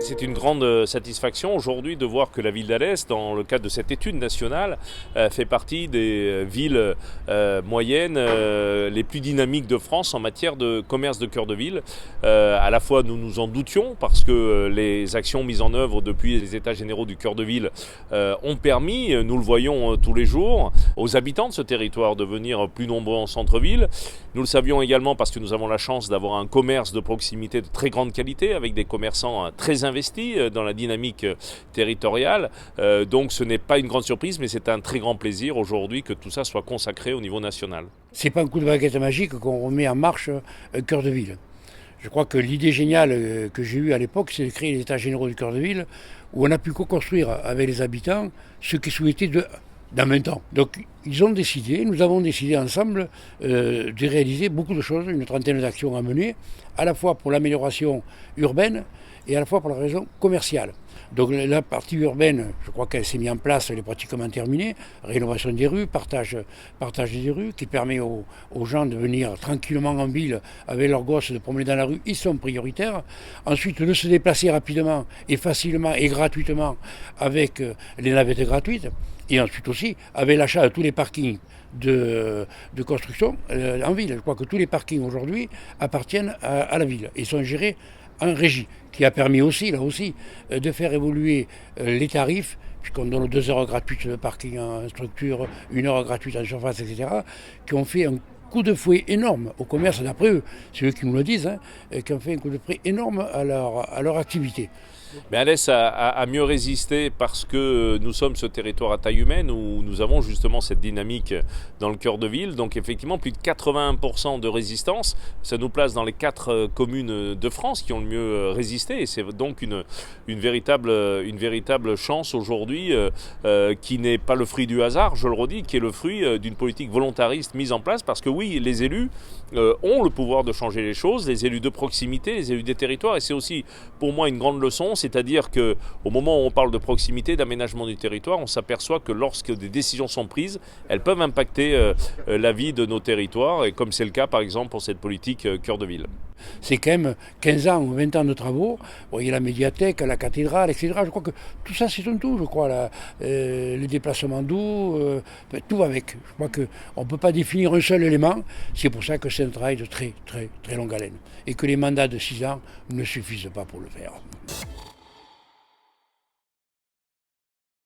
C'est une grande satisfaction aujourd'hui de voir que la ville d'Alès, dans le cadre de cette étude nationale, fait partie des villes moyennes les plus dynamiques de France en matière de commerce de cœur de ville. À la fois nous nous en doutions parce que les actions mises en œuvre depuis les états généraux du cœur de ville ont permis, nous le voyons tous les jours, aux habitants de ce territoire de venir plus nombreux en centre-ville. Nous le savions également parce que nous avons la chance d'avoir un commerce de proximité de très grande qualité avec des commerçants très investis dans la dynamique territoriale. Donc ce n'est pas une grande surprise, mais c'est un très grand plaisir aujourd'hui que tout ça soit consacré au niveau national. C'est pas un coup de baguette magique qu'on remet en marche un cœur de ville. Je crois que l'idée géniale que j'ai eue à l'époque, c'est de créer les états généraux du cœur de ville, où on a pu co-construire avec les habitants ce qu'ils souhaitaient dans 20 ans. Donc ils ont décidé, nous avons décidé ensemble de réaliser beaucoup de choses, une trentaine d'actions à mener, à la fois pour l'amélioration urbaine et à la fois pour la raison commerciale. Donc la partie urbaine, je crois qu'elle s'est mise en place, elle est pratiquement terminée. Rénovation des rues, partage des rues, qui permet aux gens de venir tranquillement en ville avec leurs gosses, de promener dans la rue, ils sont prioritaires. Ensuite, de se déplacer rapidement et facilement et gratuitement avec les navettes gratuites. Et ensuite aussi, avec l'achat de tous les parkings de construction en ville. Je crois que tous les parkings aujourd'hui appartiennent à la ville et sont gérés en régie, qui a permis aussi, là aussi, de faire évoluer les tarifs, puisqu'on donne 2 heures gratuites de parking en structure, 1 heure gratuite en surface, etc., qui ont fait un coup de fouet énorme au commerce, d'après eux, c'est eux qui nous le disent, qui ont fait un coup de fouet énorme à leur activité. Mais Alès a mieux résisté parce que nous sommes ce territoire à taille humaine où nous avons justement cette dynamique dans le cœur de ville. Donc effectivement, plus de 81% de résistance. Ça nous place dans les 4 communes de France qui ont le mieux résisté. Et c'est donc une véritable chance aujourd'hui qui n'est pas le fruit du hasard, je le redis, qui est le fruit d'une politique volontariste mise en place. Parce que oui, les élus ont le pouvoir de changer les choses, les élus de proximité, les élus des territoires. Et c'est aussi pour moi une grande leçon. C'est-à-dire qu'au moment où on parle de proximité, d'aménagement du territoire, on s'aperçoit que lorsque des décisions sont prises, elles peuvent impacter la vie de nos territoires, et comme c'est le cas par exemple pour cette politique cœur de ville. C'est quand même 15 ans ou 20 ans de travaux. Vous voyez la médiathèque, la cathédrale, etc. Je crois que tout ça, c'est un tout, je crois. Les déplacements doux, tout va avec. Je crois qu'on ne peut pas définir un seul élément. C'est pour ça que c'est un travail de très, très, très longue haleine. Et que les mandats de 6 ans ne suffisent pas pour le faire.